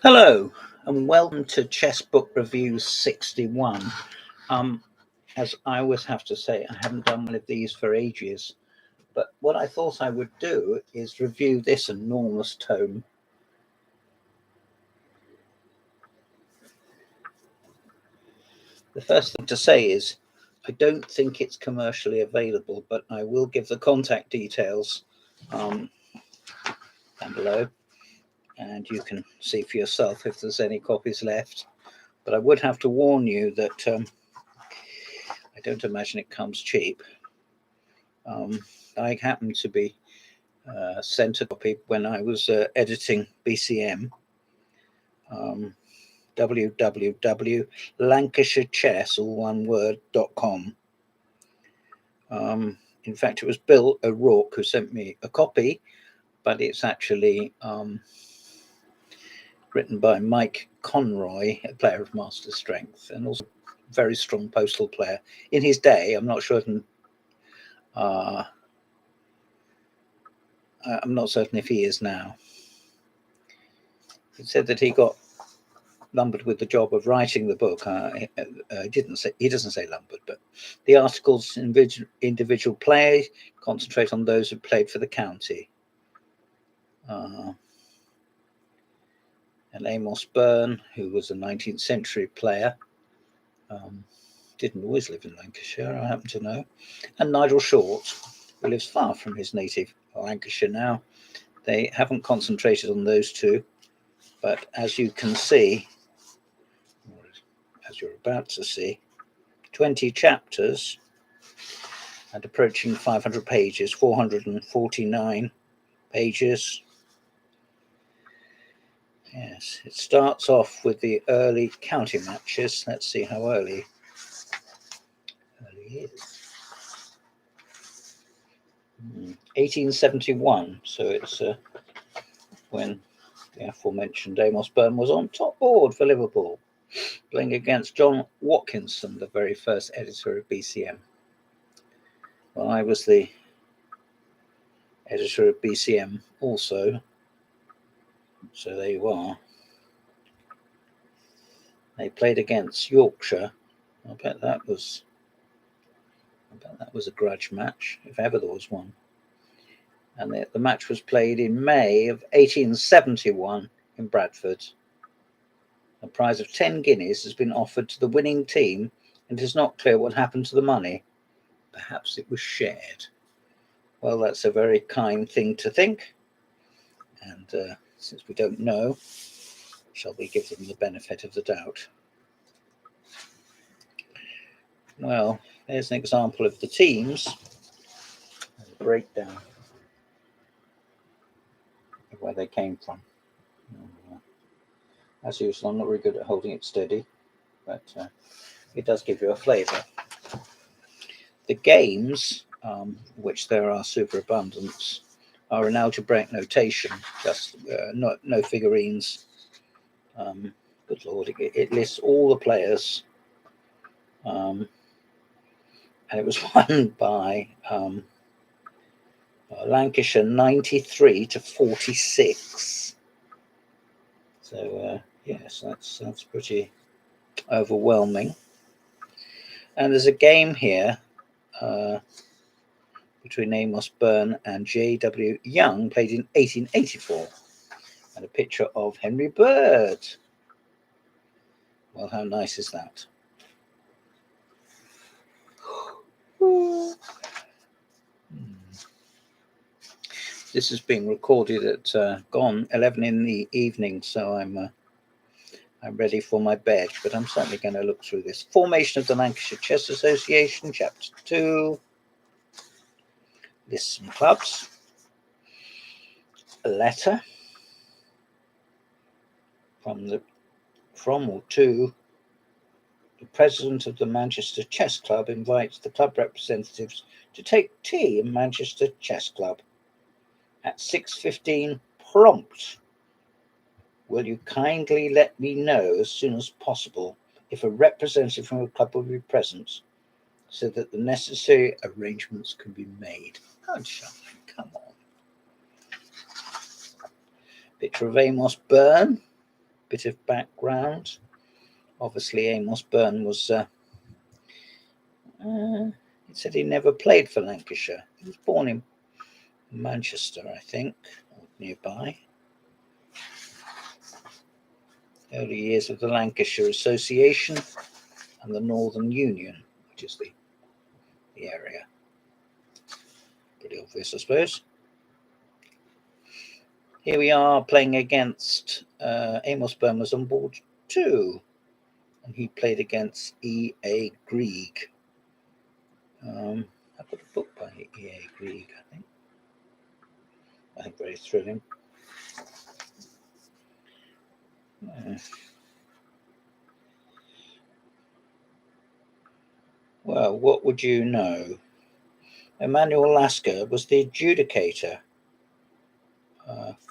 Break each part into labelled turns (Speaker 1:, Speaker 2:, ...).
Speaker 1: Hello and welcome to Chess Book Reviews 61. As I always have to say, I haven't done one of these for ages, but what I thought I would do is review this enormous tome. The first thing to say is I don't think it's commercially available, but I will give the contact details down below, and you can see for yourself if there's any copies left. But I would have to warn you that I don't imagine it comes cheap. I happened to be sent a copy when I was editing BCM. www.lancashirechess, all one word.com. In fact, it was Bill O'Rourke who sent me a copy, but it's actually written by Mike Conroy, a player of Master Strength, and also a very strong Postal player in his day. I'm not certain if he is now. He said that he got lumbered with the job of writing the book. He doesn't say lumbered, but the articles individual players concentrate on those who played for the county. And Amos Byrne, who was a 19th century player, didn't always live in Lancashire, I happen to know. And Nigel Short, who lives far from his native Lancashire now. They haven't concentrated on those two, but as you can see, as you're about to see, 20 chapters and approaching 500 pages, 449 pages. Yes, it starts off with the early county matches. Let's see how early is. 1871, so it's when the aforementioned Amos Byrne was on top board for Liverpool, playing against John Watkinson, the very first editor of BCM. Well, I was the editor of BCM also, so there you are. They played against Yorkshire. I bet that was a grudge match, if ever there was one. And the match was played in May of 1871 in Bradford. A prize of 10 guineas has been offered to the winning team, and it is not clear what happened to the money. Perhaps it was shared. Well, that's a very kind thing to think. And since we don't know, shall we give them the benefit of the doubt? Well, there's an example of the teams. A breakdown of where they came from. As usual, I'm not very good at holding it steady, but it does give you a flavour. The games, which there are superabundance, are an algebraic notation, just no figurines. Good Lord, it lists all the players. And it was won by Lancashire 93 to 46. So yes, that's pretty overwhelming. And there's a game here between Amos Byrne and J.W. Young, played in 1884, and a picture of Henry Bird. Well, how nice is that? This is being recorded at gone 11 in the evening, so I'm ready for my bed, but I'm certainly going to look through this. Formation of the Lancashire Chess Association, Chapter 2. Lists some clubs. A letter from or to the president of the Manchester Chess Club invites the club representatives to take tea in Manchester Chess Club at 6:15 prompt. Will you kindly let me know as soon as possible if a representative from the club will be present, so that the necessary arrangements can be made? Oh, come on. Picture of Amos Byrne. bit of background. Obviously, Amos Byrne was, he said he never played for Lancashire. He was born in Manchester, I think, or nearby. Early years of the Lancashire Association and the Northern Union, which is the area. Pretty obvious, I suppose. Here we are playing against Amos Byrne was on board 2, and he played against E.A. Grieg. I've got a book by E.A. Grieg, I think very thrilling. Well, what would you know? Emmanuel Lasker was the adjudicator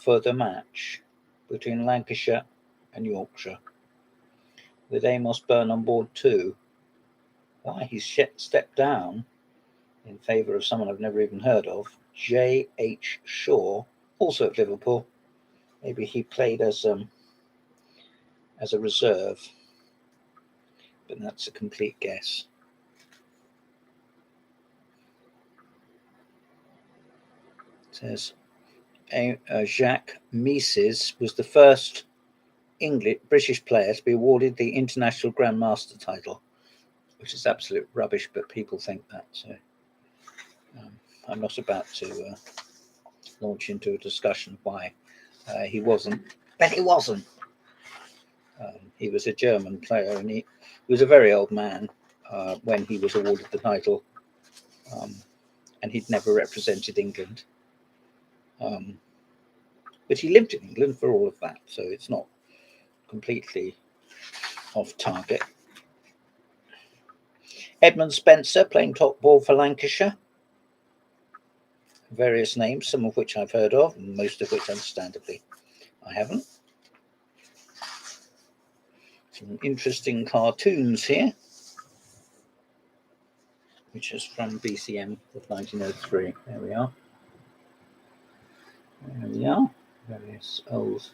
Speaker 1: for the match between Lancashire and Yorkshire, with Amos Byrne on board 2. Why he's stepped down in favour of someone I've never even heard of, J.H. Shaw, also at Liverpool. Maybe he played as a reserve, but that's a complete guess. It says Jacques Mises was the first British player to be awarded the International Grandmaster title, which is absolute rubbish, but people think that. So I'm not about to launch into a discussion why he wasn't, but he wasn't. He was a German player, and he was a very old man when he was awarded the title, and he'd never represented England. But he lived in England for all of that, so it's not completely off target. Edmund Spencer playing top ball for Lancashire. Various names, some of which I've heard of, and most of which, understandably, I haven't. Some interesting cartoons here, which is from BCM of 1903. There we are. There we are. Various old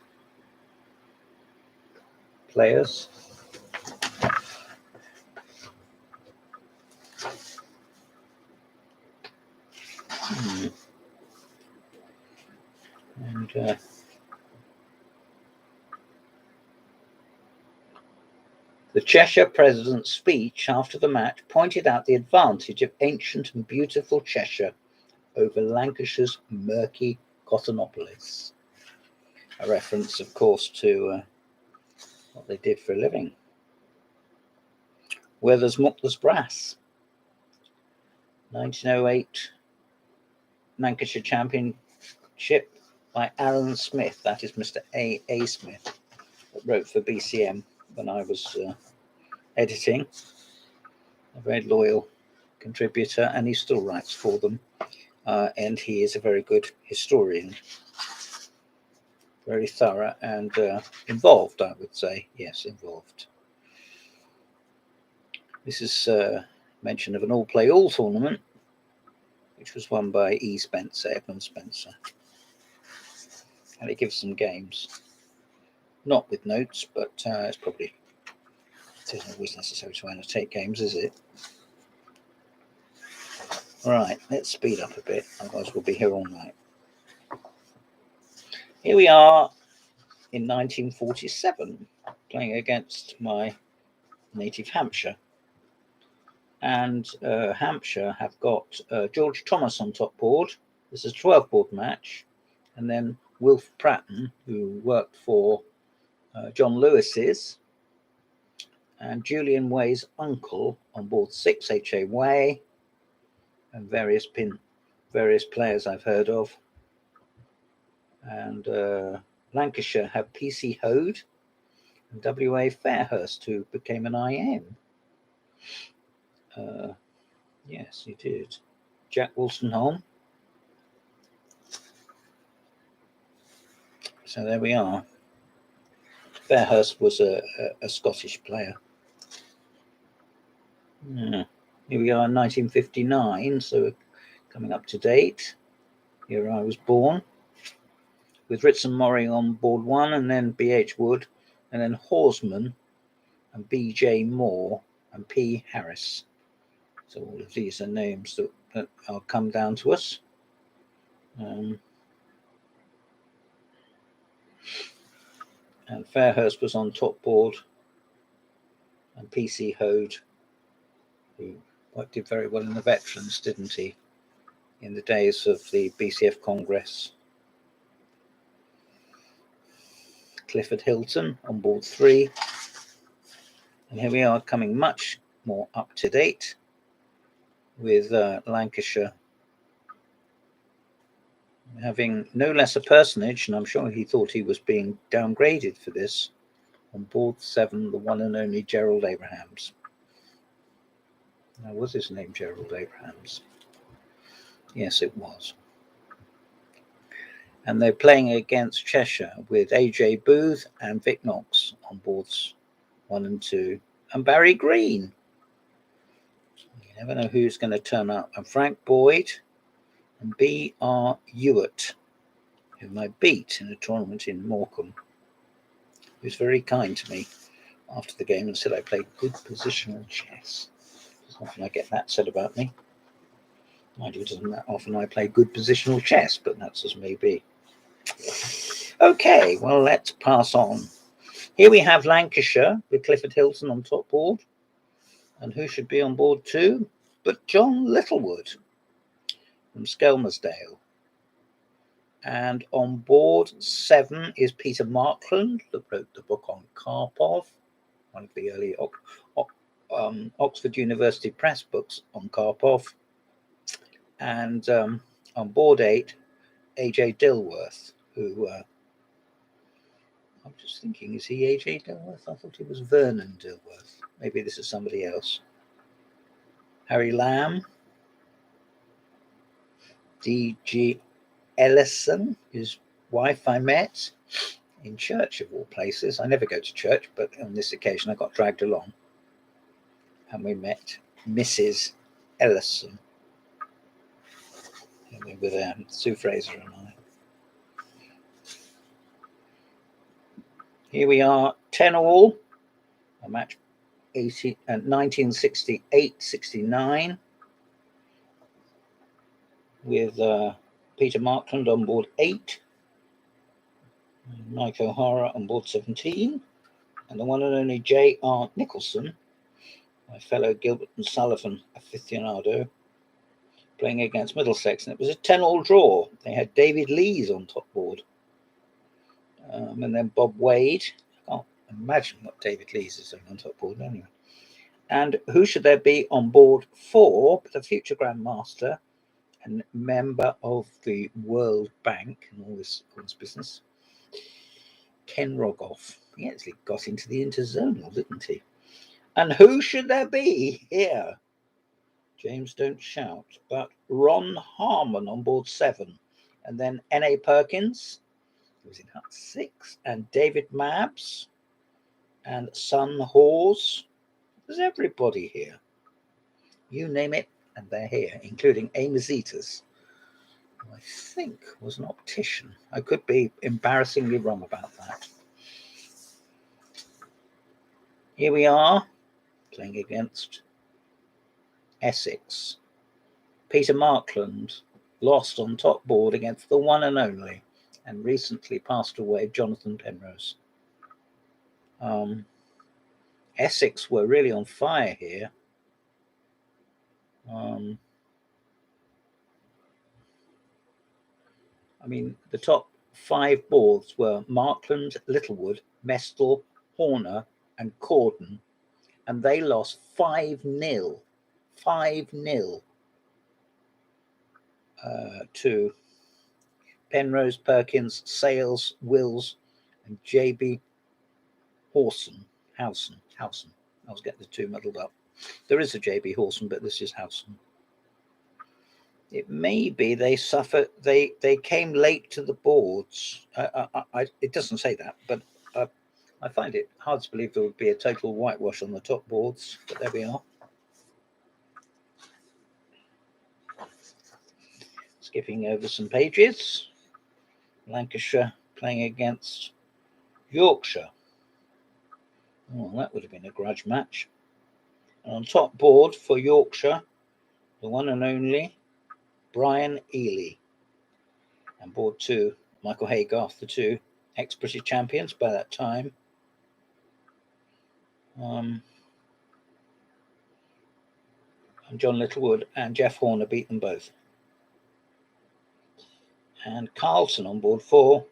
Speaker 1: players. And the Cheshire president's speech after the match pointed out the advantage of ancient and beautiful Cheshire over Lancashire's murky Cottonopolis. A reference, of course, to what they did for a living. Where there's muck, there's brass. 1908 Lancashire Championship by Alan Smith. That is Mr. A. Smith, that wrote for BCM when I was editing. A very loyal contributor, and he still writes for them. And he is a very good historian. Very thorough and involved, I would say. Yes, involved. This is mention of an all-play-all tournament, which was won by Edmund Spencer. And it gives some games. Not with notes, but it's probably, it isn't always necessary to annotate games, is it? Right, let's speed up a bit, otherwise we'll be here all night. Here we are in 1947, playing against my native Hampshire. And Hampshire have got George Thomas on top board. This is a 12-board match. And then Wilf Pratton, who worked for John Lewis's, and Julian Way's uncle on board 6, H.A. Way, and various players I've heard of. And Lancashire have P.C. Hode and W.A. Fairhurst, who became an IM. Yes, he did. Jack Wolstenholme. So there we are. Fairhurst was a Scottish player. Yeah. Here we are in 1959, so coming up to date. Here I was born, with Ritson Murray on board 1, and then B.H. Wood and then Horsman and B.J. Moore and P. Harris. So all of these are names that are come down to us. And Fairhurst was on top board, and P.C. Hode, who did very well in the veterans, didn't he, in the days of the BCF Congress. Clifford Hilton on board 3. And here we are, coming much more up to date with Lancashire having no less a personage, and I'm sure he thought he was being downgraded for this, on board 7, the one and only Gerald Abrahams. Now, was his name Gerald Abrahams? Yes, it was. And they're playing against Cheshire with A.J. Booth and Vic Knox on boards 1 and 2, and Barry Green. You never know who's going to turn up. And Frank Boyd and B.R. Ewart, whom I beat in a tournament in Morecambe. He was very kind to me after the game and said I played good positional chess. Often I get that said about me. Mind you, it isn't that often I play good positional chess, but that's as may be. Okay, well, let's pass on. Here we have Lancashire with Clifford Hilton on top board. And who should be on board too but John Littlewood from Skelmersdale. And on board 7 is Peter Markland, that wrote the book on Karpov, one of the early Oxford University Press books on Karpov. And on board 8, A.J. Dilworth, who I'm just thinking, is he A.J. Dilworth? I thought he was Vernon Dilworth. Maybe this is somebody else. Harry Lamb, D.G. Ellison, his wife I met in church of all places. I never go to church, but on this occasion I got dragged along. And we met Mrs. Ellison. And we were there, Sue Fraser and I. Here we are, 10 all, a match 1968-69 with Peter Markland on board 8, Mike O'Hara on board 17, and the one and only J.R. Nicholson, my fellow Gilbert and Sullivan aficionado, playing against Middlesex, and it was a 10-all draw. They had David Lees on top board, and then Bob Wade. I can't imagine what David Lees is doing on top board anyway. And who should there be on board 4 but a future Grandmaster and member of the World Bank and all this business, Ken Rogoff. He actually got into the interzonal, didn't he? And who should there be here? James, don't shout. But Ron Harmon on board 7. And then N.A. Perkins, who was in Hut 6, and David Mabbs and Sun Hawes. There's everybody here. You name it, and they're here, including Amos Eaters, who I think was an optician. I could be embarrassingly wrong about that. Here we are, playing against Essex. Peter Markland lost on top board against the one and only, and recently passed away, Jonathan Penrose. Essex were really on fire here. I mean, the top 5 boards were Markland, Littlewood, Mestel, Horner, and Corden, and they lost 5-0. 5-0 to Penrose, Perkins, Sales, Wills, and J.B. Howson. I was getting the 2 muddled up. There is a J.B. Hawson, but this is Howson. It may be they suffered. They came late to the boards. It doesn't say that, but I find it hard to believe there would be a total whitewash on the top boards. But there we are. Skipping over some pages. Lancashire playing against Yorkshire. Well, that would have been a grudge match. And on top board for Yorkshire, the one and only Brian Ely. And board 2, Michael Haygarth, the 2 ex-British champions by that time. And John Littlewood and Jeff Horner beat them both. And Carlton on board 4,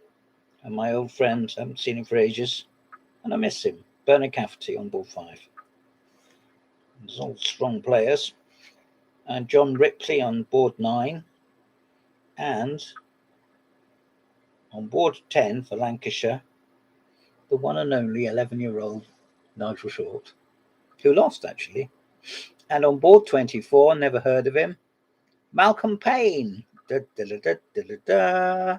Speaker 1: and my old friend, I haven't seen him for ages, and I miss him, Bernard Cafferty on board 5. There's all strong players. And John Ripley on board 9, and on board 10 for Lancashire, the one and only 11-year-old Nigel Short, who lost actually. And on board 24, never heard of him, Malcolm Payne. Da, da, da, da, da, da, da.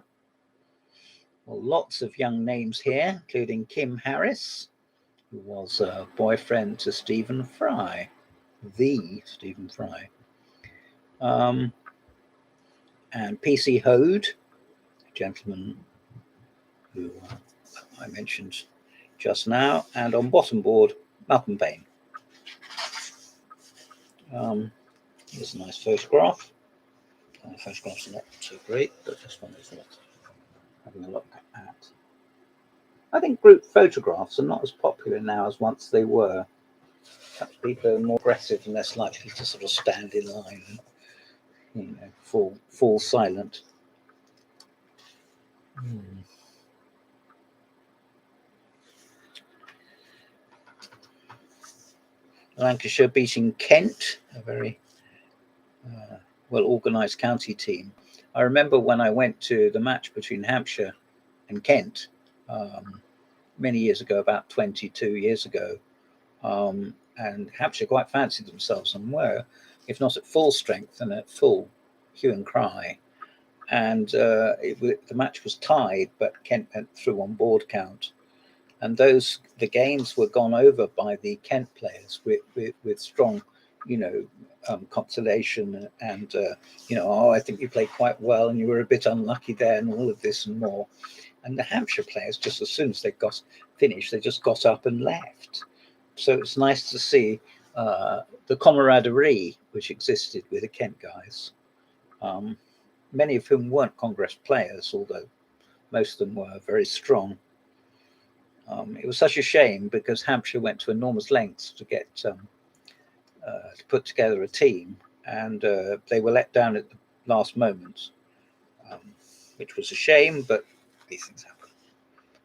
Speaker 1: Well, lots of young names here, including Kim Harris, who was a boyfriend to Stephen Fry, the Stephen Fry. And P.C. Hode, a gentleman who I mentioned just now, and on bottom board, Malcolm Payne. Here's a nice photograph. Photographs are not so great, but this one is worth having a look at. I think group photographs are not as popular now as once they were. Perhaps people are more aggressive and less likely to sort of stand in line and, fall silent. Lancashire beating Kent, a very well-organised county team. I remember when I went to the match between Hampshire and Kent many years ago, about 22 years ago, and Hampshire quite fancied themselves and were, if not at full strength, and at full hue and cry. And the match was tied, but Kent went through on board count. And the games were gone over by the Kent players with strong, consolation and, I think you played quite well and you were a bit unlucky there and all of this and more. And the Hampshire players, just as soon as they got finished, they just got up and left. So it's nice to see the camaraderie which existed with the Kent guys, many of whom weren't Congress players, although most of them were very strong. It was such a shame because Hampshire went to enormous lengths to get to put together a team, and they were let down at the last moment, which was a shame, but these things happen.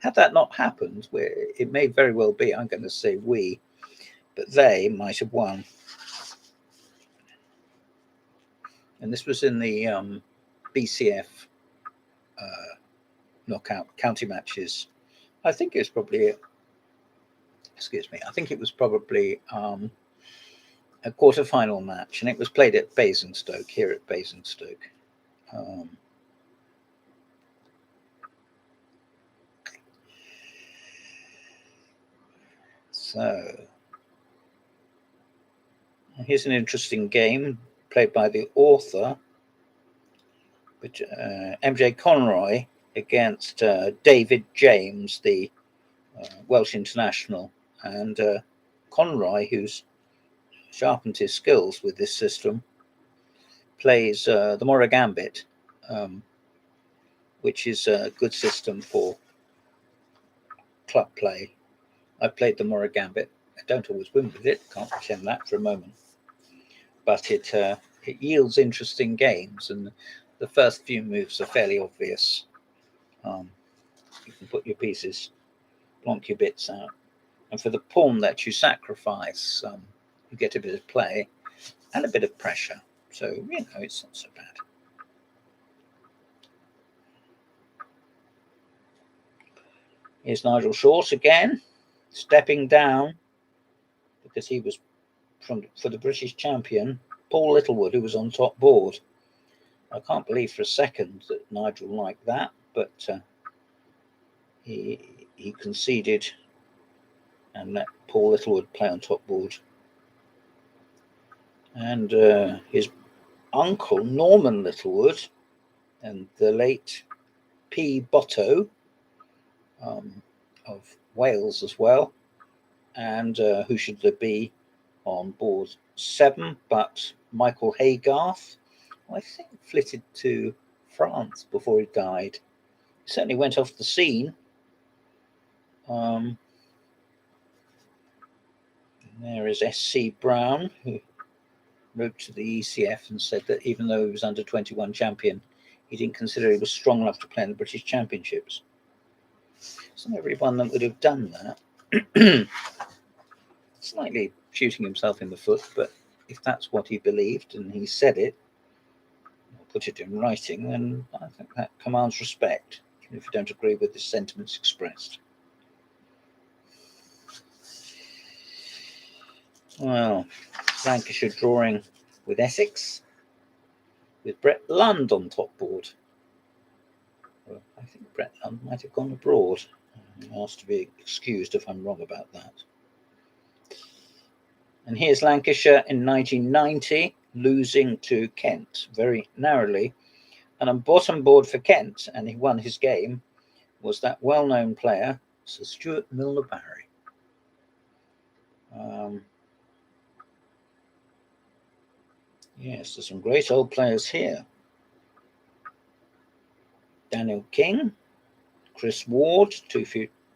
Speaker 1: Had that not happened, it may very well be, I'm going to say we, but they might have won. And this was in the BCF knockout county matches. I think it was probably a quarter-final match, and it was played at Basingstoke, here at Basingstoke. So here's an interesting game played by the author, MJ Conroy, against David James, the Welsh international. And Conroy, who's sharpened his skills with this system, plays the Morra Gambit, which is a good system for club play. I've played the Morra Gambit. I don't always win with it, can't pretend that for a moment. But it yields interesting games, and the first few moves are fairly obvious. You can put your pieces, plonk your bits out. And for the pawn that you sacrifice, you get a bit of play and a bit of pressure. So, it's not so bad. Here's Nigel Short again, stepping down because he was for the British champion, Paul Littlewood, who was on top board. I can't believe for a second that Nigel liked that, but he conceded and let Paul Littlewood play on top board. And his uncle, Norman Littlewood, and the late P. Botto of Wales as well, And who should there be on board 7 but Michael Haygarth? I think flitted to France before he died. He certainly went off the scene. There is S.C. Brown, who wrote to the ECF and said that even though he was under 21 champion, he didn't consider he was strong enough to play in the British Championships. It's not everyone that would have done that. Slightly shooting himself in the foot, but if that's what he believed and he said it, or put it in writing, then I think that commands respect, even if you don't agree with the sentiments expressed. Well, Lancashire drawing with Essex, with Brett Lund on top board. Well, I think Brett Lund might have gone abroad. I'm asked to be excused if I'm wrong about that. And here's Lancashire in 1990, losing to Kent very narrowly. And on bottom board for Kent, and he won his game, was that well-known player, Sir Stuart Milner-Barry. Yes, there's some great old players here. Daniel King, Chris Ward, two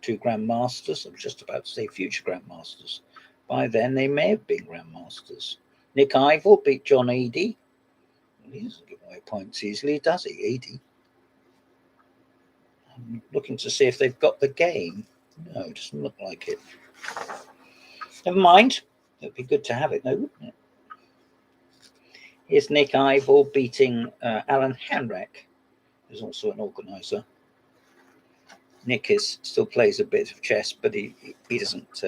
Speaker 1: Grandmasters. I was just about to say future Grandmasters. By then, they may have been Grandmasters. Nick Ivell beat John Eadie. Well, he doesn't give away points easily, does he, Eadie? I'm looking to see if they've got the game. No, it doesn't look like it. Never mind. It would be good to have it, though, wouldn't it? Here's Nick Ivell beating Alan Hanrack, who's also an organiser. Nick still plays a bit of chess, but he doesn't.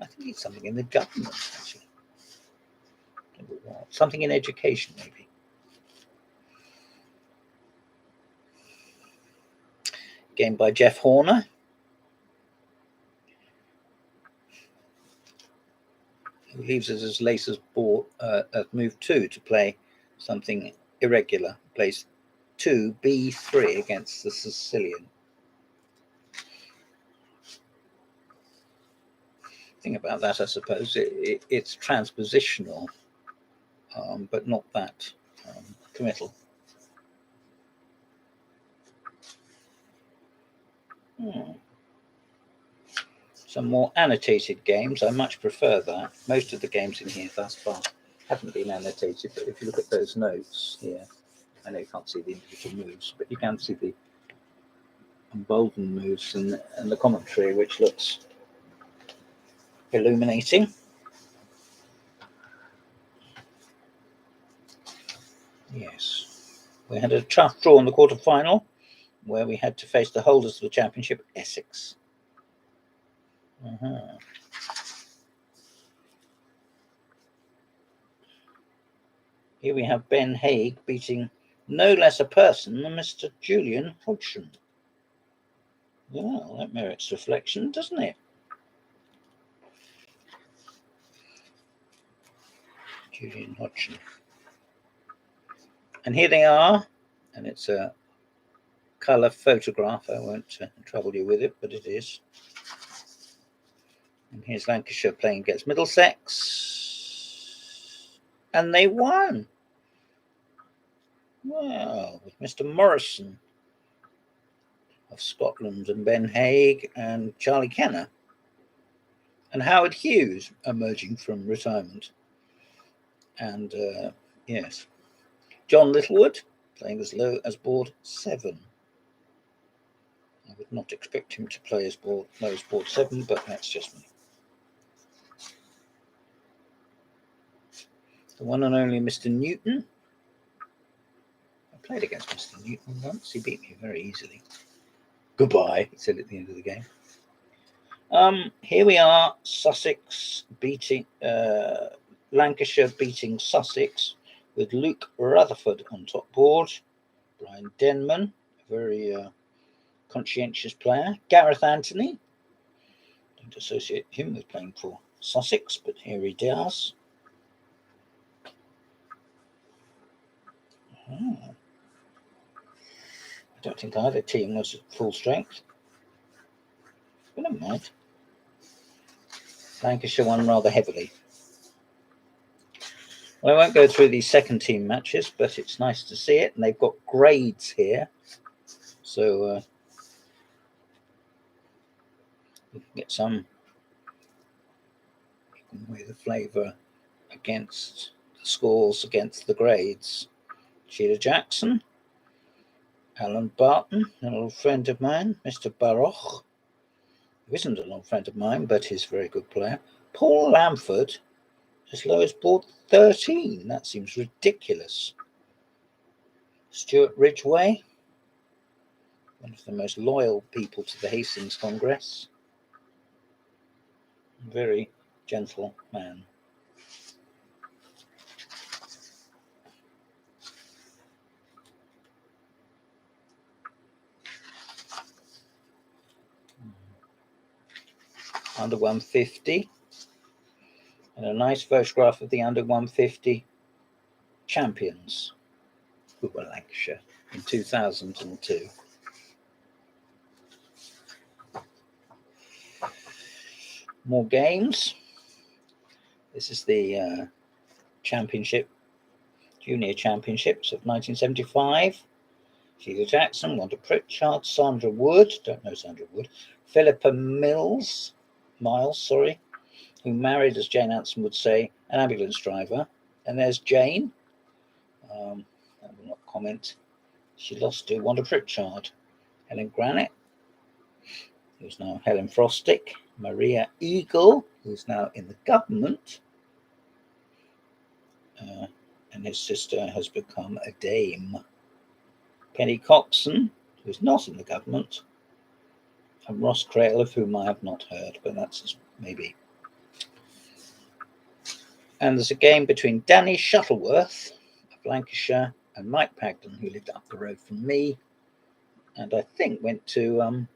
Speaker 1: I think he's something in the government, actually. Something in education, maybe. Game by Jeff Horner. Who leaves us as late as move 2 to play something irregular. Plays 2 B3 against the Sicilian. Thing about that, I suppose, it's transpositional, but not that committal. Some more annotated games. I much prefer that. Most of the games in here thus far haven't been annotated, but if you look at those notes here, I know you can't see the individual moves, but you can see the emboldened moves and the commentary, which looks illuminating. Yes. We had a tough draw in the quarter-final, where we had to face the holders of the championship, Essex. Here we have Ben Haig beating no less a person than Mr. Julian Hodgson. Well, that merits reflection, doesn't it? Julian Hodgson. And here they are, and it's a colour photograph. I won't trouble you with it, but it is. And here's Lancashire playing against Middlesex. And they won. Well, with Mr. Morrison of Scotland and Ben Haig and Charlie Kenner. And Howard Hughes emerging from retirement. And yes, John Littlewood playing as low as board 7. I would not expect him to play as low as board 7, but that's just me. The one and only Mr. Newton. I played against Mr. Newton once. He beat me very easily. Goodbye, he said at the end of the game. Here we are, Sussex beating Lancashire beating Sussex with Luke Rutherford on top board. Brian Denman, a very conscientious player. Gareth Anthony. Don't associate him with playing for Sussex, but here he does. I don't think either team was at full strength. But never mind. Lancashire won rather heavily. Well, I won't go through these second team matches, but it's nice to see it. And they've got grades here. So you can get some with the flavour against the scores, against the grades. Sheila Jackson, Alan Barton, an old friend of mine, Mr. Baroch, who isn't an old friend of mine, but he's a very good player. Paul Lamford, as low as board 13. That seems ridiculous. Stuart Ridgway, one of the most loyal people to the Hastings Congress. Very gentle man. Under 150. And a nice photograph of the under 150 champions who were Lancashire in 2002. More games. This is the championship, junior championships of 1975. Sheila Jackson, Wanda Pritchard, Sandra Wood, don't know Sandra Wood, Philippa Miles, who married, as Jane Anson would say, an ambulance driver. And there's Jane. I will not comment. She lost to Wanda Pritchard. Helen Granite, who's now Helen Frostick. Maria Eagle, who's now in the government. And his sister has become a dame. Penny Coxon, who's not in the government. And Ross Crail, of whom I have not heard, but that's maybe. And there's a game between Danny Shuttleworth of Lancashire and Mike Pagden, who lived up the road from me, and I think went to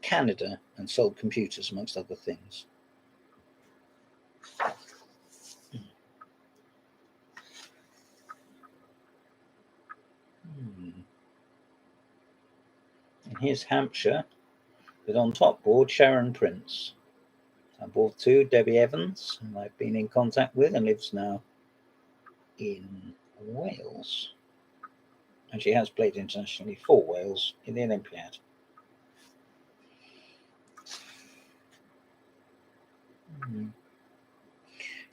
Speaker 1: Canada and sold computers, amongst other things. And here's Hampshire, with on top board Sharon Prince. On board 2, Debbie Evans, whom I've been in contact with and lives now in Wales. And she has played internationally for Wales in the Olympiad.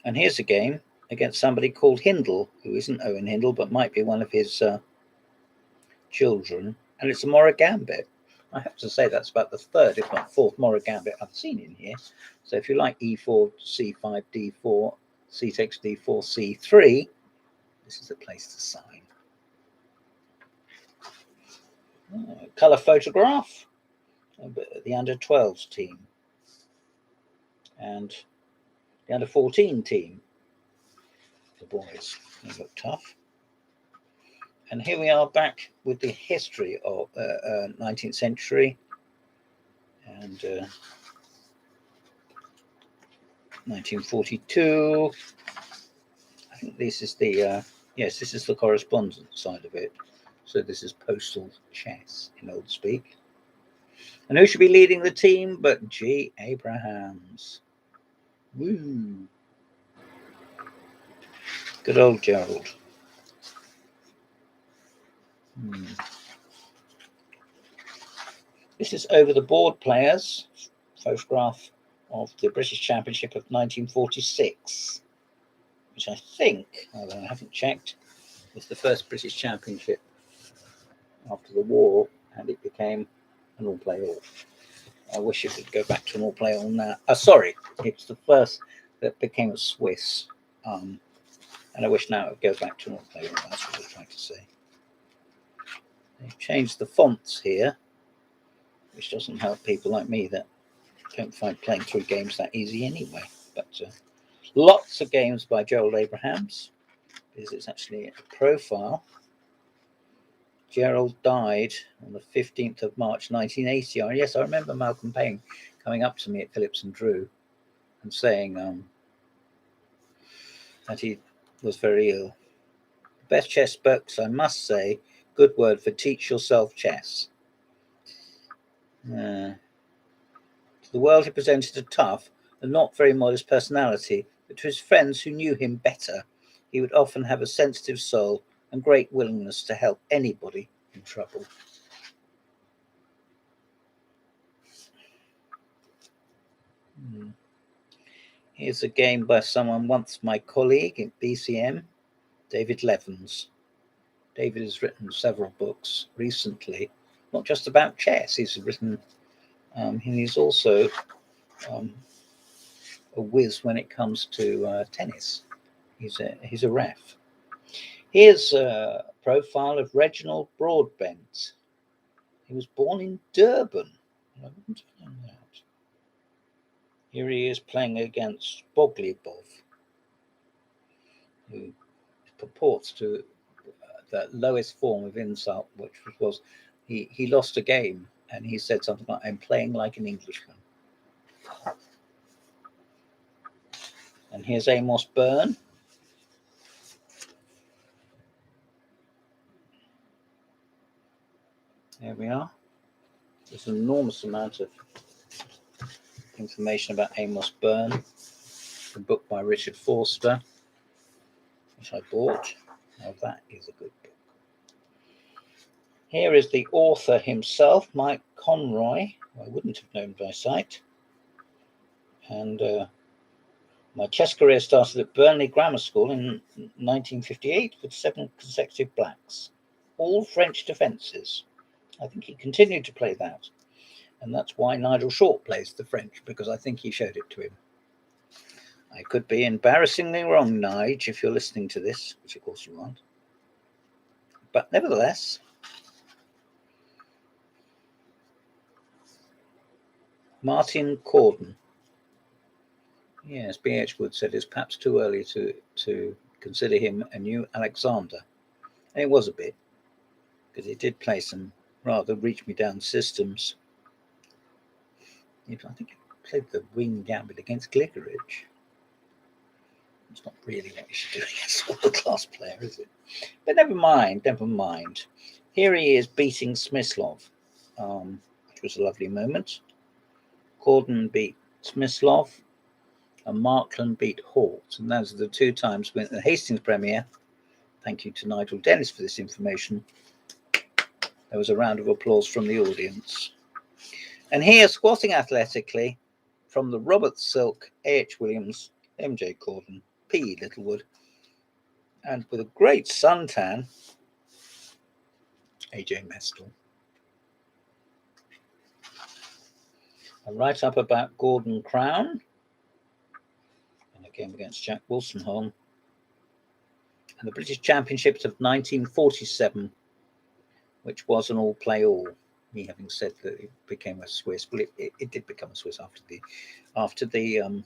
Speaker 1: And here's a game against somebody called Hindle, who isn't Owen Hindle, but might be one of his children. And it's a Morra Gambit. I have to say that's about the third, if not fourth, Morra Gambit I've seen in here. So if you like E4, C5, D4, C takes D4, C3, this is the place to sign. Colour photograph of the under-12s team and the under-14 team. The boys, they look tough. And here we are back with the history of 19th century and 1942. I think this is the yes, this is the correspondence side of it. So this is postal chess in old speak. And who should be leading the team but G. Abrahams? Woo! Good old Gerald. This is over the board players. Photograph of the British Championship of 1946, which I think, although I haven't checked, was the first British Championship after the war, and it became an all-play-all. I wish it would go back to an all-play-all now. Sorry, it's the first that became a Swiss, and I wish now it would go back to an all-play-all. That's what I'm trying to say. They've changed the fonts here, which doesn't help people like me that don't find playing through games that easy anyway. But lots of games by Gerald Abrahams, because it's actually a profile. Gerald died on the 15th of March 1980. Oh, yes, I remember Malcolm Payne coming up to me at Phillips and Drew and saying that he was very ill. Best chess books, I must say, good word for Teach Yourself Chess. To the world he presented a tough and not very modest personality, but to his friends who knew him better, he would often have a sensitive soul and great willingness to help anybody in trouble. Here's a game by someone once my colleague in BCM, David Levens. David has written several books recently, not just about chess. He's written, and he's also a whiz when it comes to tennis. He's a ref. Here's a profile of Reginald Broadbent. He was born in Durban. I wouldn't have known that. Here he is playing against Boglibov, who purports to the lowest form of insult, which was he lost a game and he said something like, "I'm playing like an Englishman." And here's Amos Byrne. There we are. There's an enormous amount of information about Amos Byrne. A book by Richard Forster, which I bought. Now that is a good book. Here is the author himself, Mike Conroy, who I wouldn't have known by sight. And my chess career started at Burnley Grammar School in 1958 with 7 consecutive blacks, all French defences. I think he continued to play that. And that's why Nigel Short plays the French, because I think he showed it to him. I could be embarrassingly wrong, Nige, if you're listening to this, which of course you aren't. But nevertheless, Martin Corden. Yes, B.H. Wood said it's perhaps too early to consider him a new Alexander. And it was a bit, because he did play some rather reach-me-down systems. I think he played the wing gambit against Gligerich. It's not really what you should do against a world-class player, is it? But never mind. Here he is beating Smyslov, which was a lovely moment. Corden beat Smyslov, and Markland beat Hort. And those are the 2 times when the Hastings Premier, thank you to Nigel Dennis for this information, there was a round of applause from the audience. And here, squatting athletically, from the Robert Silk, A.H. Williams, M.J. Corden, P. Littlewood, and with a great suntan, A.J. Mestel. And right up about Gordon Crown, and a game against Jack Wolstenholme, and the British Championships of 1947, which was an all-play-all. Me having said that it became a Swiss, well, it did become a Swiss after the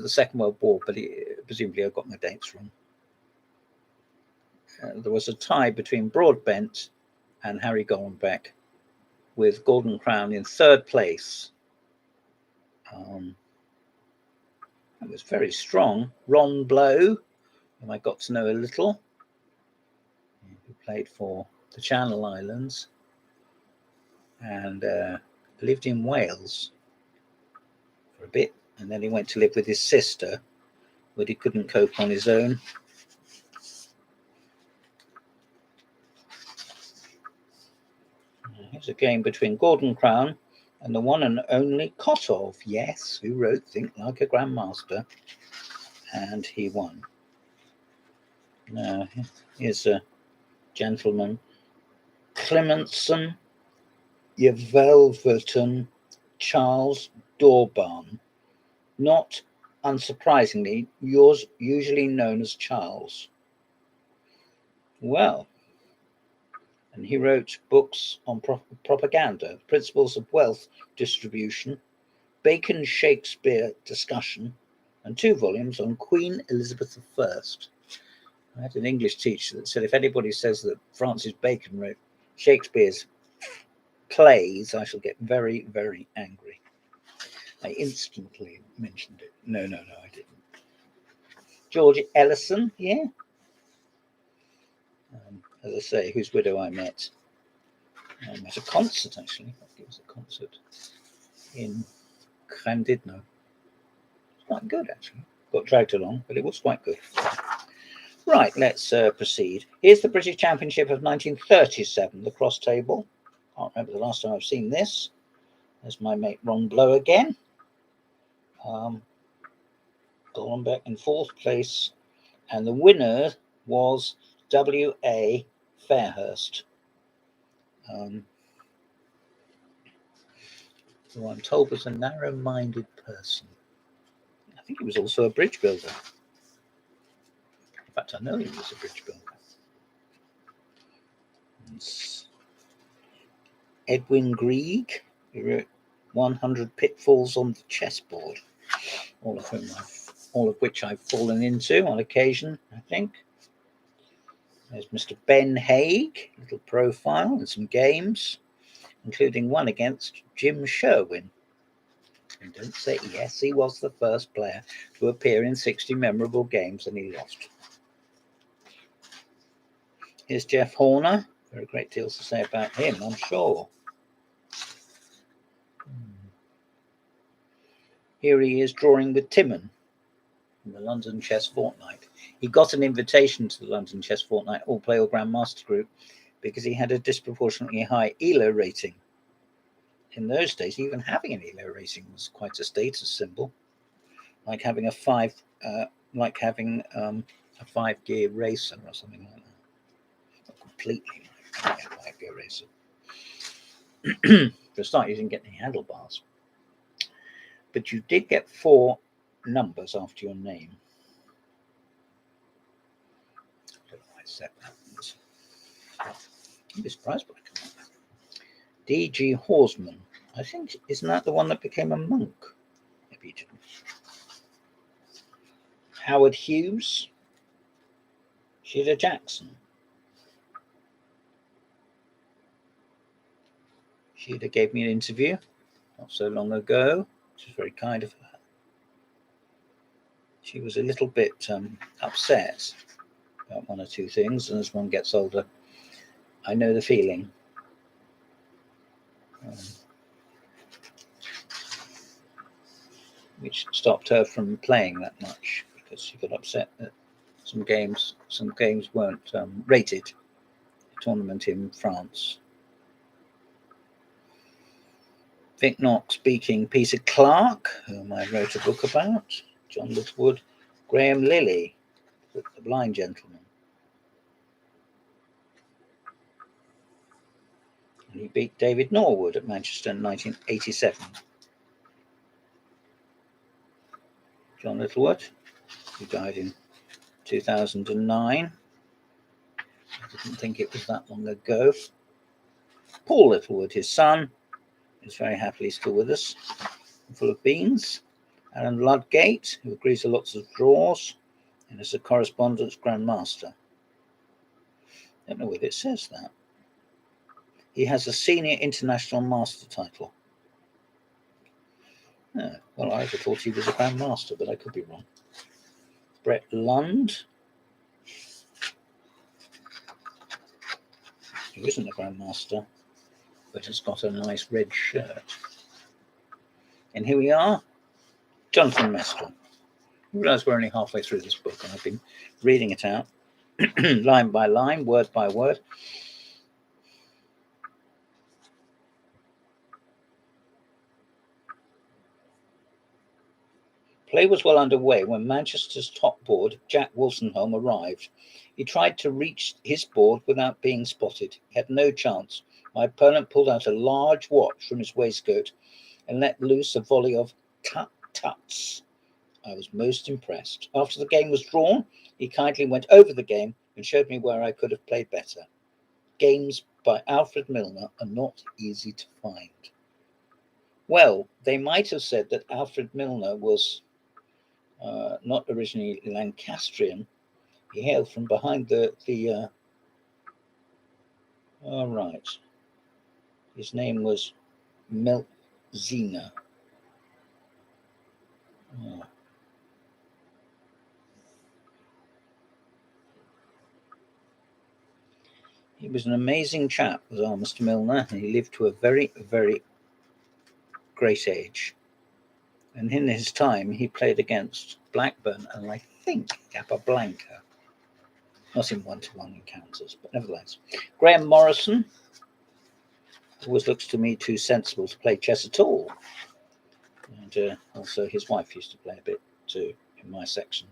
Speaker 1: Second World War, but presumably I got my dates wrong. There was a tie between Broadbent and Harry Gollenbeck, with Gordon Crown in 3rd place. It was very strong. Ron Blow, whom I got to know a little, who played for the Channel Islands and lived in Wales for a bit, and then he went to live with his sister, but he couldn't cope on his own. Here's a game between Gordon Crown and the one and only Kotov, yes, who wrote Think Like a Grandmaster, and he won. Now, here's a gentleman, Clementson, Yvelverton, Charles Dorban, not unsurprisingly, yours usually known as Charles. Well, and he wrote books on propaganda, principles of wealth distribution, Bacon Shakespeare discussion, and 2 volumes on Queen Elizabeth I. I had an English teacher that said if anybody says that Francis Bacon wrote Shakespeare's plays, I shall get very, very angry. I instantly mentioned it. No, I didn't. George Ellison, yeah. As I say, whose widow I met at a concert, actually. I think it was a concert. in Llandudno. It's quite good, actually. Got dragged along, but it was quite good. Right, let's proceed. Here's the British Championship of 1937, the cross table. Can't remember the last time I've seen this. There's my mate Ron Blow again. Gollenbeck in 4th place, and the winner was W.A. Fairhurst, who I'm told was a narrow-minded person. I think he was also a bridge builder. In fact, I know he was a bridge builder. It's Edwin Grieg, who wrote 100 Pitfalls on the Chessboard, all of which I've fallen into on occasion, I think. There's Mr. Ben Haig, little profile and some games, including one against Jim Sherwin. And don't say yes, he was the first player to appear in 60 memorable games and he lost. Here's Jeff Horner. There are great deals to say about him, I'm sure. Here he is drawing with Timon in the London Chess Fortnight. He got an invitation to the London Chess Fortnight All Play All Grandmaster Group because he had a disproportionately high ELO rating. In those days, even having an ELO rating was quite a status symbol, like having a 5-gear racer or something like that. Not completely like a 5-gear racer. For a start, you didn't get any handlebars, but you did get 4 numbers after your name. I don't know why I said that. I'd be surprised by it. D.G. Horsman. I think, isn't that the one that became a monk? Maybe he didn't. Howard Hughes. Sheila Jackson. Sheila gave me an interview not so long ago, which was very kind of her. She was a little bit upset about 1 or 2 things, and as one gets older, I know the feeling. Which stopped her from playing that much because she got upset that some games weren't rated. A tournament in France. Vic Knox speaking Peter Clark, whom I wrote a book about. John Littlewood, Graham Lilly, the blind gentleman. And he beat David Norwood at Manchester in 1987. John Littlewood, who died in 2009. I didn't think it was that long ago. Paul Littlewood, his son, is very happily still with us, full of beans. Alan Ludgate, who agrees to lots of draws and is a correspondence grandmaster. I don't know whether it says that. He has a senior international master title. Oh, well, I thought he was a grandmaster, but I could be wrong. Brett Lund, who isn't a grandmaster, but has got a nice red shirt. And here we are, Jonathan Mestel. I realise we're only halfway through this book, and I've been reading it out, line by line, word by word. Play was well underway when Manchester's top board, Jack Wolstenholme, arrived. He tried to reach his board without being spotted. He had no chance. My opponent pulled out a large watch from his waistcoat and let loose a volley of tut-tuts. I was most impressed. After the game was drawn, he kindly went over the game and showed me where I could have played better. Games by Alfred Milner are not easy to find. Well, they might have said that Alfred Milner was not originally Lancastrian. He hailed from behind all right. His name was Melzina. Oh. He was an amazing chap, was our Mr. Milner, and he lived to a very, very great age. And in his time, he played against Blackburn and I think Capablanca. Not in one-to-one encounters, but nevertheless. Graham Morrison always looks to me too sensible to play chess at all. And also his wife used to play a bit too in my section.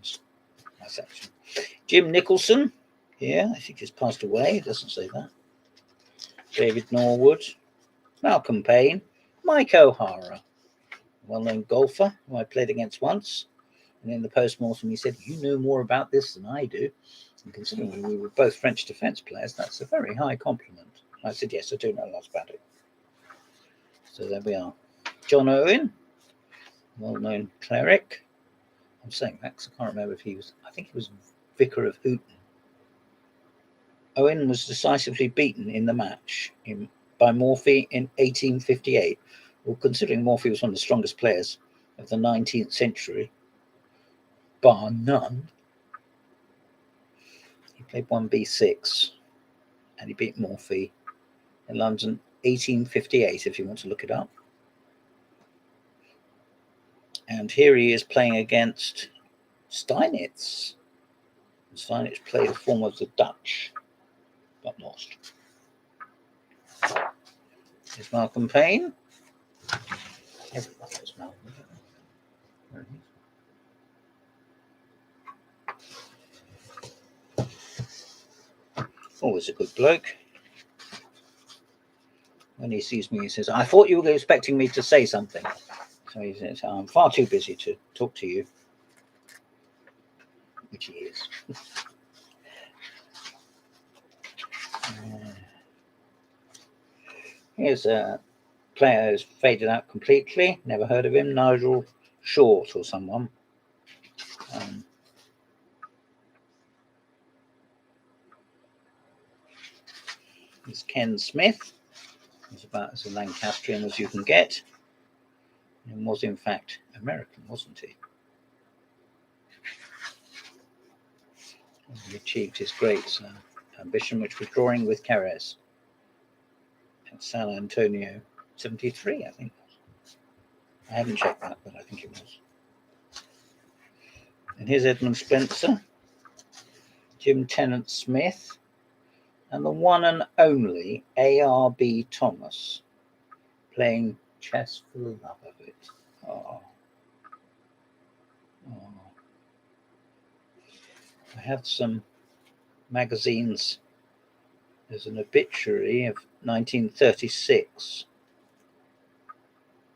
Speaker 1: Jim Nicholson, here, I think he's passed away, it doesn't say that. David Norwood, Malcolm Payne, Mike O'Hara, well-known golfer who I played against once. And in the post-mortem, he said, "You know more about this than I do." And considering we were both French defence players, that's a very high compliment. I said, "Yes, I do know lots about it." So there we are. John Owen, well-known cleric. I'm saying that because I can't remember if he was, I think he was Vicar of Hooton. Owen was decisively beaten in the match by Morphy in 1858. Well, considering Morphy was one of the strongest players of the 19th century, bar none, he played 1b6 and he beat Morphy in London 1858, if you want to look it up. And here he is playing against Steinitz. Steinitz played a form of the Dutch, but lost. Here's Malcolm Payne. Everyone knows Malcolm. There he is. Always a good bloke. When he sees me, he says, "I thought you were expecting me to say something." So he says, "I'm far too busy to talk to you," which he is. Here's a player who's faded out completely. Never heard of him. Nigel Short or someone. Here's Ken Smith. He's about as a Lancastrian as you can get. And was in fact American, wasn't he? And he achieved his great ambition, which was drawing with Carres at San Antonio, 73, I think. I haven't checked that, but I think it was. And here's Edmund Spencer, Jim Tennant Smith, and the one and only A.R.B. Thomas playing chess for the love of it. Oh. I have some magazines. There's an obituary of 1936.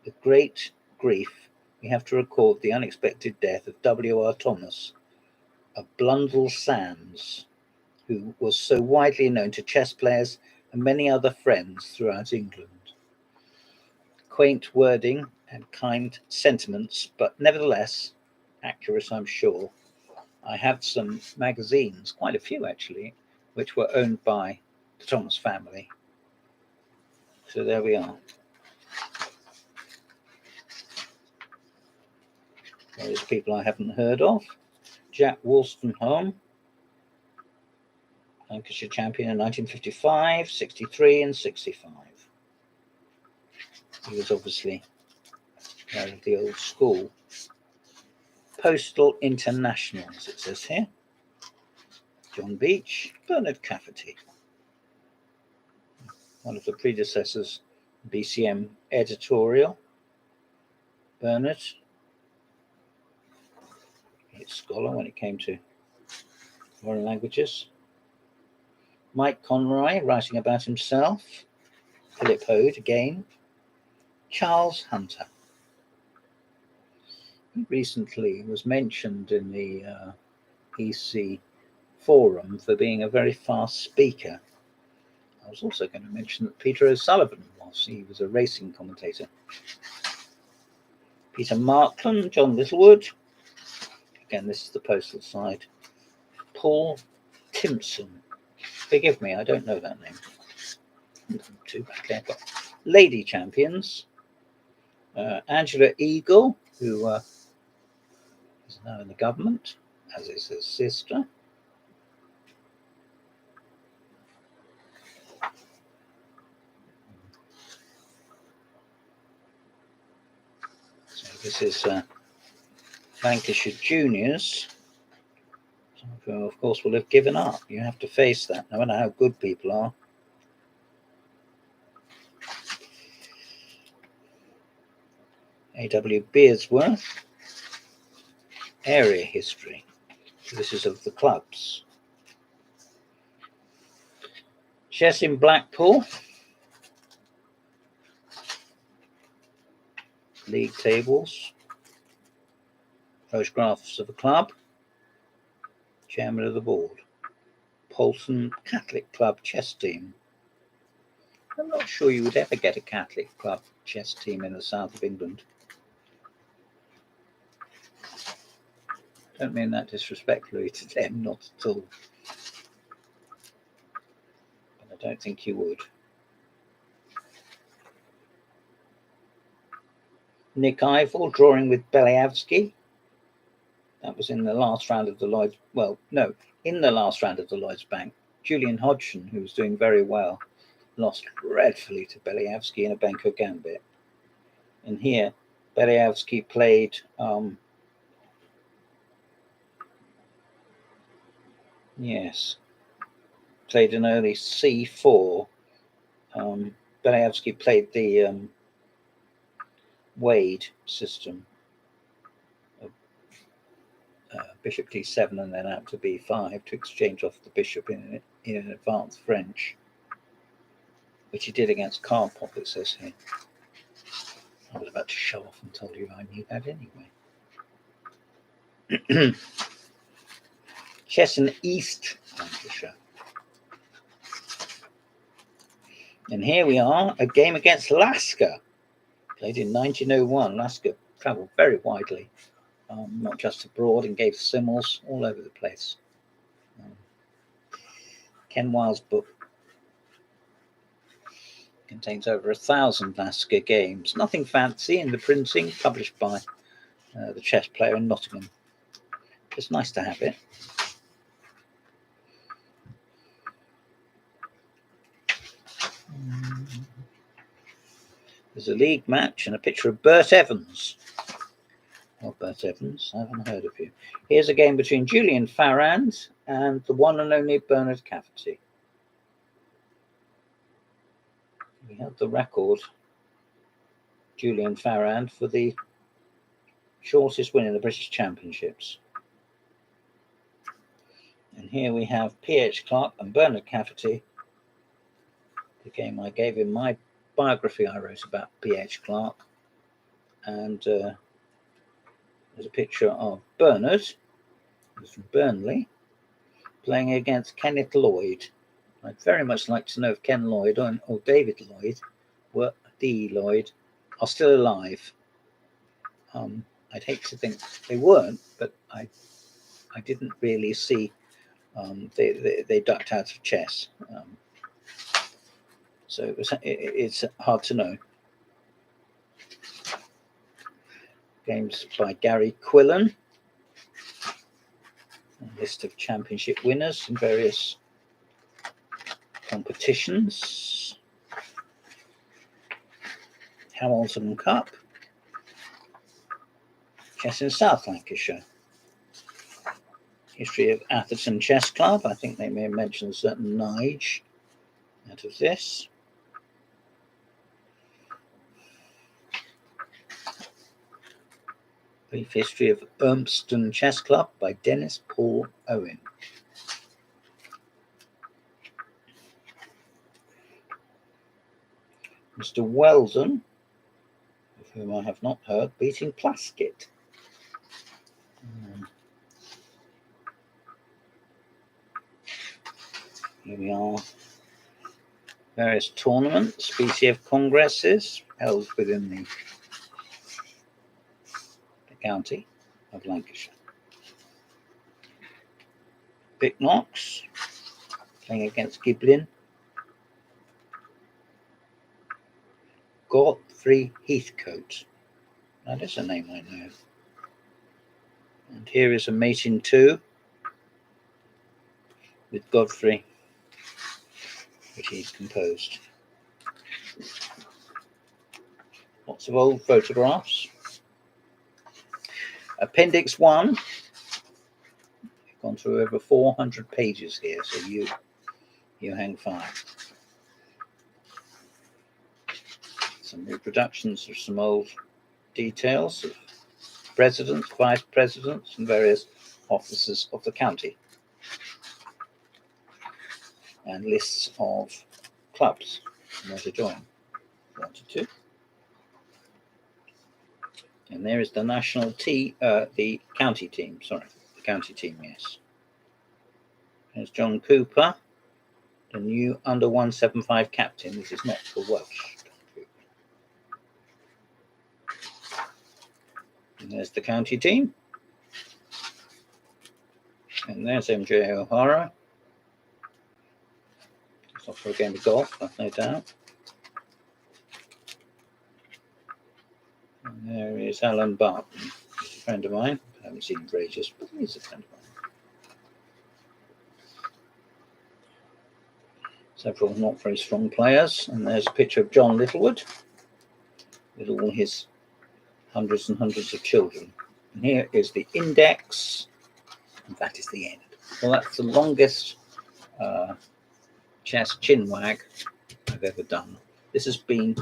Speaker 1: With great grief, we have to record the unexpected death of W.R. Thomas of Blundell Sands, who was so widely known to chess players and many other friends throughout England. Quaint wording and kind sentiments, but nevertheless accurate, I'm sure. I have some magazines, quite a few actually, which were owned by the Thomas family. So there we are. There's people I haven't heard of. Jack Wolstenholme, Lancashire champion in 1955, 63 and 65. He was obviously of the old school. Postal International, as it says here. John Beach, Bernard Cafferty. One of the predecessors, BCM editorial. Bernard, he's a scholar when it came to foreign languages. Mike Conroy, writing about himself. Philip Hode again. Charles Hunter. He recently was mentioned in the EC forum for being a very fast speaker. I was also going to mention that Peter O'Sullivan was. He was a racing commentator. Peter Markland, John Littlewood. Again, this is the postal side. Paul Timpson. Forgive me, I don't know that name. Too back there. But lady champions. Angela Eagle, who is now in the government, as is his sister. This is Lancashire juniors. Some of whom, of course, will have given up. You have to face that, no matter how good people are. A.W. Beardsworth, area history. This is of the clubs. Chess in Blackpool, league tables, photographs of a club, chairman of the board, Postal Catholic Club chess team. I'm not sure you would ever get a Catholic club chess team in the south of England. Don't mean that disrespectfully to them, not at all. But I don't think you would. Nick Ivel drawing with Beliavsky. That was in the last round of the Lloyd's. Well, no, in the last round of the Lloyd's Bank. Julian Hodgson, who was doing very well, lost dreadfully to Beliavsky in a Benko Gambit. And here, Beliavsky played. Played an early C4. Beliavsky played the Wade system. Bishop d7 and then out to b5 to exchange off the bishop in an advanced French, which he did against Karpov, it says here. I was about to show off and told you I knew that anyway. Chess in East Lancashire. And here we are, a game against Lasker. Played in 1901. Lasker travelled very widely, not just abroad, and gave symbols all over the place. Ken Wile's book contains over 1,000 Lasker games. Nothing fancy in the printing, published by the chess player in Nottingham. It's nice to have it. There's a league match and a picture of Bert Evans. Well, Bert Evans, I haven't heard of you. Here's a game between Julian Farrand and the one and only Bernard Cafferty. We have the record, Julian Farrand, for the shortest win in the British Championships. And here we have P.H. Clark and Bernard Cafferty, the game I gave in my biography I wrote about P.H. Clark. And there's a picture of Bernard, who's from Burnley, playing against Kenneth Lloyd. I'd very much like to know if Ken Lloyd or David Lloyd, are still alive. I'd hate to think they weren't, but I didn't really see they ducked out of chess. So it's hard to know. Games by Gary Quillen. A list of championship winners in various competitions. Hamilton Cup. Chess in South Lancashire. History of Atherton Chess Club. I think they may have mentioned a certain Nige out of this. Brief History of Urmston Chess Club by Dennis Paul Owen. Mr. Weldon, of whom I have not heard, beating Plaskett. Here we are. Various tournaments, BCF congresses held within the county of Lancashire. Vic Knox playing against Giblin. Godfrey Heathcote. That is a name I know. And here is a mate in two with Godfrey, which he's composed. Lots of old photographs. Appendix 1. We've gone through over 400 pages here, so you hang fire. Some reproductions of some old details of presidents, vice presidents, and various officers of the county, and lists of clubs and where to join. 1 to 2. And there is the the county team. Sorry, the county team. Yes. There's John Cooper, the new under 175 captain. This is not for Welsh. And there's the county team. And there's MJ O'Hara. It's off for a game of golf, I've no doubt. And there is Alan Barton. He's a friend of mine. I haven't seen him for ages, but he's a friend of mine. Several not very strong players. And there's a picture of John Littlewood with all his hundreds and hundreds of children. And here is the index, and that is the end. Well, that's the longest chess chinwag I've ever done. This has been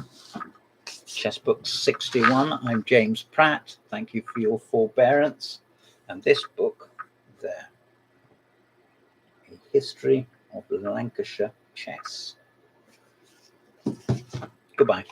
Speaker 1: Chess Book 61. I'm James Pratt. Thank you for your forbearance. And this book there, A History of Lancashire Chess. Goodbye.